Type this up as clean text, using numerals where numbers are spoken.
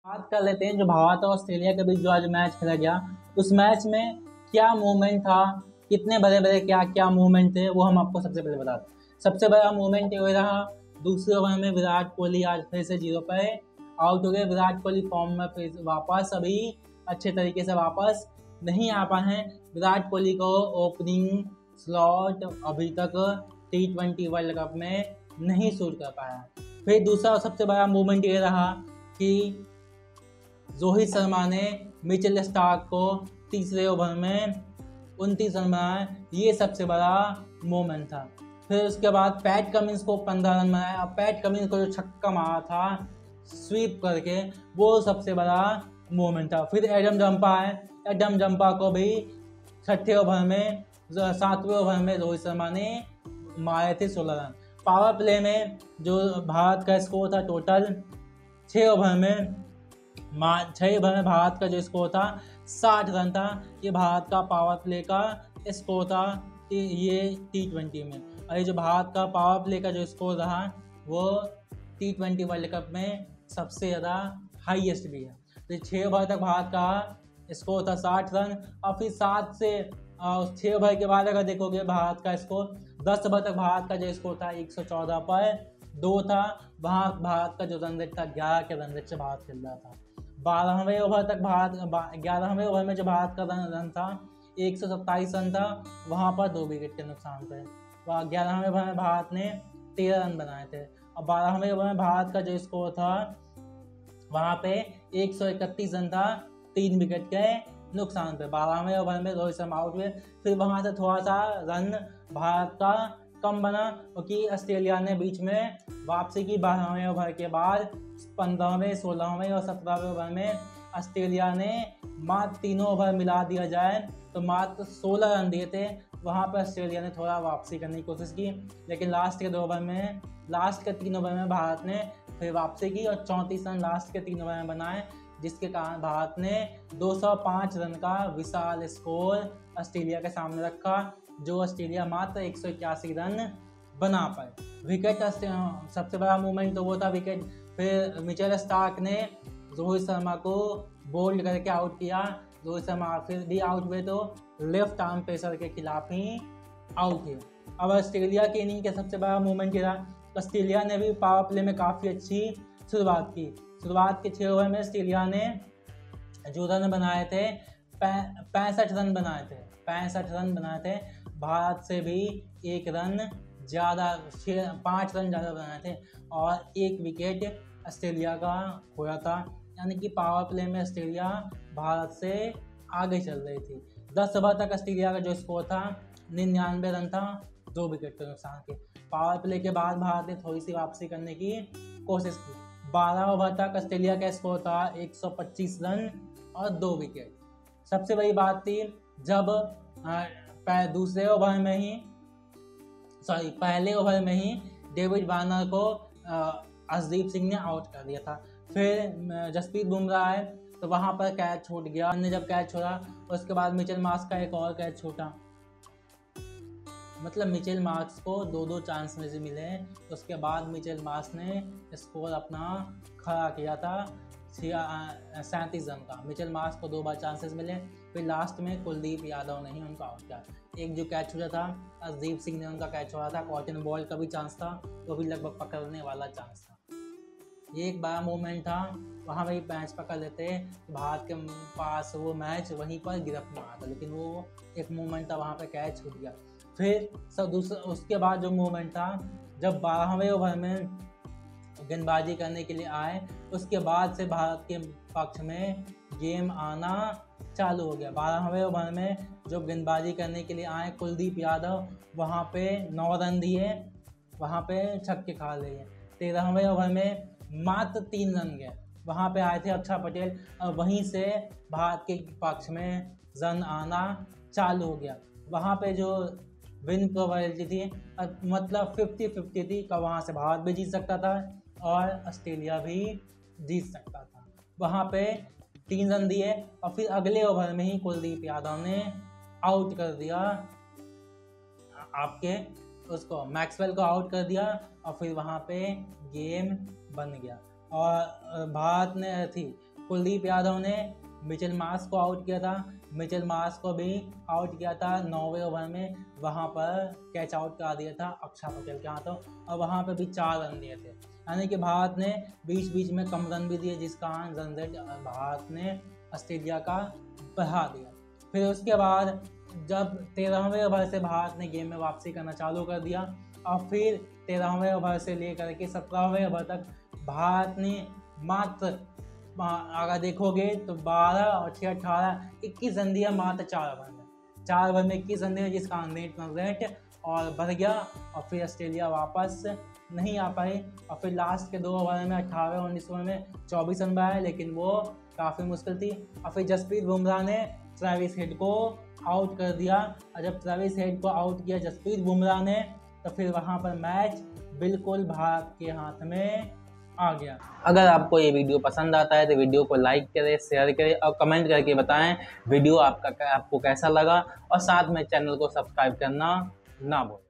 बात कर लेते हैं जो भारत और ऑस्ट्रेलिया के बीच जो आज मैच खेला गया, उस मैच में क्या मूवमेंट था, कितने बड़े बड़े क्या क्या मूवमेंट थे, वो हम आपको सबसे पहले बताते हैं। सबसे बड़ा मूवमेंट ये रहा, दूसरे ओवर में विराट कोहली आज फिर से 0 पे आउट हो गए। विराट कोहली फॉर्म में फिर वापस अभी अच्छे तरीके से वापस नहीं आ पाए हैं। विराट कोहली को ओपनिंग स्लॉट अभी तक T20 वर्ल्ड कप में नहीं सूट कर पाया। फिर दूसरा सबसे बड़ा मूवमेंट ये रहा कि रोहित शर्मा ने मिचेल स्टार्क को तीसरे ओवर में 29 रन बनाए, ये सबसे बड़ा मोमेंट था। फिर उसके बाद पैट कमिंस को 15 रन बनाया। अब पैट कमिंस को जो छक्का मारा था स्वीप करके, वो सबसे बड़ा मोमेंट था। फिर एडम जंपा है, एडम जंपा को भी छठे ओवर में 7वें ओवर में रोहित शर्मा ने मारे थे 16 रन। पावर प्ले में जो भारत का स्कोर था टोटल 6 ओवर में भारत का जो स्कोर था 60 रन था। ये भारत का पावर प्ले का स्कोर था ये T20 में। और ये जो भारत का पावर प्ले का जो स्कोर रहा वो T20 वर्ल्ड कप में सबसे ज़्यादा हाईएस्ट भी है। तो 6 ओवर तक भारत का स्कोर था 60 रन, और फिर 7 से 6 ओवर के बाद अगर देखोगे भारत का स्कोर 10 ओवर तक भारत का जो स्कोर था 114 पर 2 था। वहाँ भारत का जो रन रेट था 11 के रन रेट से भारत खेल रहा था। 11वें ओवर तक 11वें ओवर में जो भारत का रन था 127 रन था, वहाँ पर 2 विकेट के नुकसान पे। 11वें ओवर में भारत ने 13 रन बनाए थे। और 12वें ओवर में भारत का जो स्कोर था वहाँ पे 131 रन था, 3 विकेट के नुकसान पे। 12वें ओवर में रोहित शर्मा आउट हुए। फिर वहाँ से थोड़ा सा रन भारत का कम बना क्योंकि ऑस्ट्रेलिया ने बीच में वापसी की। 12वें ओवर के बाद 15वें, 16वें और 17वें ओवर में ऑस्ट्रेलिया ने मात्र तीनों ओवर मिला दिया जाए तो मात्र 16 रन दिए थे। वहाँ पर ऑस्ट्रेलिया ने थोड़ा वापसी करने की कोशिश की, लेकिन लास्ट के 3 ओवर में भारत ने फिर वापसी की और 34 रन लास्ट के 3 ओवर में बनाए, जिसके कारण भारत ने 205 रन का विशाल स्कोर ऑस्ट्रेलिया के सामने रखा, जो ऑस्ट्रेलिया मात्र 181 रन बना पाए। विकेट सबसे बड़ा मूवमेंट तो वो था विकेट। फिर मिचेल स्टार्क ने रोहित शर्मा को बोल्ड करके आउट किया। रोहित शर्मा फिर भी आउट हुए तो लेफ्ट आर्म पेसर के खिलाफ ही आउट हुए। अब ऑस्ट्रेलिया की इनिंग का सबसे बड़ा मूवमेंट ये रहा, ऑस्ट्रेलिया ने भी पावर प्ले में काफ़ी अच्छी शुरुआत की। शुरुआत के 6 ओवर में ऑस्ट्रेलिया ने जो रन बनाए थे 65 रन बनाए थे। 65 रन बनाए थे। भारत से भी 1 रन ज़्यादा, 5 रन ज़्यादा बनाए थे और 1 विकेट ऑस्ट्रेलिया का खोया था। यानी कि पावर प्ले में ऑस्ट्रेलिया भारत से आगे चल रही थी। 10 ओवर तक ऑस्ट्रेलिया का जो स्कोर था 99 रन था, 2 विकेट के नुकसान के। पावर प्ले के बाद भारत ने थोड़ी सी वापसी करने की कोशिश की। 12 ओवर तक ऑस्ट्रेलिया का स्कोर था 125 रन और 2 विकेट। सबसे बड़ी बात थी जब पहले ओवर में ही डेविड वार्नर को अर्शदीप सिंह ने आउट कर दिया था। फिर जसप्रीत बुमराह आए तो वहाँ पर कैच छूट गया। ने जब कैच छोड़ा उसके बाद मिचेल मार्श का एक और कैच छूटा। मतलब मिचेल मार्श को 2 चांस में से मिले। उसके बाद मिचेल मार्श ने स्कोर अपना खड़ा किया था 37 रन का। मिचेल मार्श को 2 बार चांसेस मिले, फिर लास्ट में कुलदीप यादव ने ही उनको आउट किया। एक जो कैच छूटा था अर्शदीप सिंह ने उनका कैच छोड़ा था, कॉटन बॉल का भी चांस था, वो भी लगभग पकड़ने वाला चांस था। ये एक बड़ा मूवमेंट था। वहाँ वही मैच पकड़ लेते भारत के पास, वो मैच वहीं पर गिरफ्त में आया था, लेकिन वो एक मूवमेंट था, वहाँ पे कैच छूट गया। फिर उसके बाद जो मूवमेंट था जब 12वें ओवर में गेंदबाजी करने के लिए आए, उसके बाद से भारत के पक्ष में गेम आना चालू हो गया। 12वें ओवर में जब गेंदबाजी करने के लिए आए कुलदीप यादव, वहाँ पे 9 रन दिए, वहाँ पे छक्के खा लिए। 13वें ओवर में मात्र 3 रन गए, वहाँ पे आए थे अक्षर पटेल, और वहीं से भारत के पक्ष में रन आना चालू हो गया। वहाँ पे जो विन प्रोबेबिलिटी थी मतलब 50-50 थी कि वहाँ से भारत भी जीत सकता था और ऑस्ट्रेलिया भी जीत सकता था। वहाँ पे 3 रन दिए और फिर अगले ओवर में ही कुलदीप यादव ने आउट कर दिया उसको मैक्सवेल को आउट कर दिया, और फिर वहाँ पे गेम बन गया। और भारत ने कुलदीप यादव ने मिचेल मार्श को आउट किया था। मिचेल मार्श को भी आउट किया था 9वें ओवर में, वहाँ पर कैच आउट करा दिया था अक्षर पटेल के हाथों, और वहाँ पर भी 4 रन दिए थे। यानी कि भारत ने बीच बीच में कम रन भी दिए, जिस कारण रन रेट भारत ने ऑस्ट्रेलिया का बढ़ा दिया। फिर उसके बाद जब 13वें ओवर से भारत ने गेम में वापसी करना चालू कर दिया, और फिर 13वें ओवर से लेकर के 17वें ओवर तक भारत ने मात्र, अगर देखोगे तो 12 और 6 18 21 रन दिया मात्र 4 ओवर में। 4 ओवर में 21 रन दिया, जिस कारण रन रेट और बढ़ गया, और फिर ऑस्ट्रेलिया वापस नहीं आ पाई। और फिर लास्ट के 2 ओवर में 18 और 19 ओवर में 24 रन बनाए, लेकिन वो काफ़ी मुश्किल थी। और फिर जसप्रीत बुमराह ने ट्रेविस हेड को आउट कर दिया, और जब ट्रेविस हेड को आउट किया जसप्रीत बुमराह ने, तो फिर वहाँ पर मैच बिल्कुल भारत के हाथ में आ गया। अगर आपको ये वीडियो पसंद आता है तो वीडियो को लाइक करें, शेयर करें और कमेंट करके बताएं वीडियो आपको कैसा लगा, और साथ में चैनल को सब्सक्राइब करना ना भूलें।